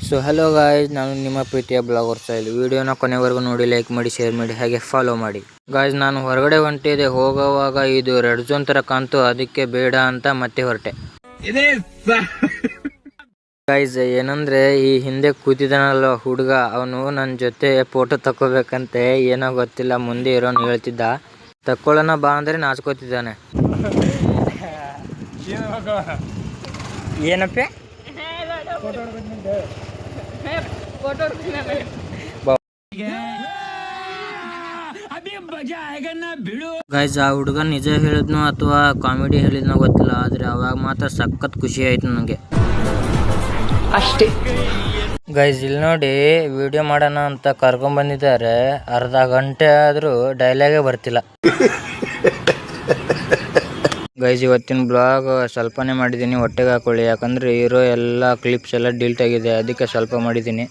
So hello guys, ನಾನು ನಿಮ್ಮ ಪ್ರೀತಿಯ ಬ್ಲಾಗರ್ ಸ್ಟೈಲ್. ವಿಡಿಯೋನ ಕೊನೆವರೆಗೂ ನೋಡಿ, ಲೈಕ್ ಮಾಡಿ, ಶೇರ್ ಮಾಡಿ, ಹಾಗೆ ಫಾಲೋ ಮಾಡಿ. ಗಾಯ್ಸ್, ನಾನು ಹೊರಗಡೆ ಹೊಂಟಿದೆ. ಹೋಗುವಾಗ ಇದು ರೆಡ್ ಝೋನ್ ತರ ಕಾಣ್ತು, ಅದಕ್ಕೆ ಬೇಡ ಅಂತ ಮತ್ತೆ ಹೊರಟೆ. ಗಾಯ್ಸ್, ಏನಂದ್ರೆ ಈ ಹಿಂದೆ ಕೂತಿದ್ದಾನಲ್ಲ ಹುಡುಗ, ಅವನು ನನ್ನ ಜೊತೆ ಫೋಟೋ ತಕೋಬೇಕಂತೆ. ಏನೋ ಗೊತ್ತಿಲ್ಲ, ಮುಂದೆ ಇರೋನು ಹೇಳ್ತಿದ್ದ. ತಕ್ಕೊಳ್ಳೋಣ ಬಾ ಅಂದ್ರೆ ನಾಚ್ಕೋತಿದ್ದಾನೆ. ಏನಪ್ಪ ಗೈಸ್, ಆ ಹುಡುಗ ನಿಜ ಹೇಳಿದ್ನೋ ಅಥವಾ ಕಾಮಿಡಿ ಹೇಳಿದ್ನೋ ಗೊತ್ತಿಲ್ಲ, ಆದ್ರೆ ಅವಾಗ ಮಾತ್ರ ಸಖತ್ ಖುಷಿ ಆಯ್ತು ನನಗೆ ಅಷ್ಟೇ. ಗೈಸ್, ಇಲ್ಲಿ ನೋಡಿ, ವಿಡಿಯೋ ಮಾಡೋಣ ಅಂತ ಕರ್ಕೊಂಡ್ ಬಂದಿದ್ದಾರೆ. ಅರ್ಧ ಗಂಟೆ ಆದ್ರೂ ಡೈಲಾಗೇ ಬರ್ತಿಲ್ಲ. ಗೈಸ್, ಇವತ್ತಿನ ಬ್ಲಾಗ್ ಸ್ವಲ್ಪನೇ ಮಾಡಿದ್ದೀನಿ, ಹೊಟ್ಟೆಗೆ ಹಾಕೊಳ್ಳಿ. ಯಾಕಂದ್ರೆ ಇರೋ ಎಲ್ಲ ಕ್ಲಿಪ್ಸ್ ಎಲ್ಲ ಡಿಲೀಟ್ ಆಗಿದೆ, ಅದಕ್ಕೆ ಸ್ವಲ್ಪ ಮಾಡಿದ್ದೀನಿ.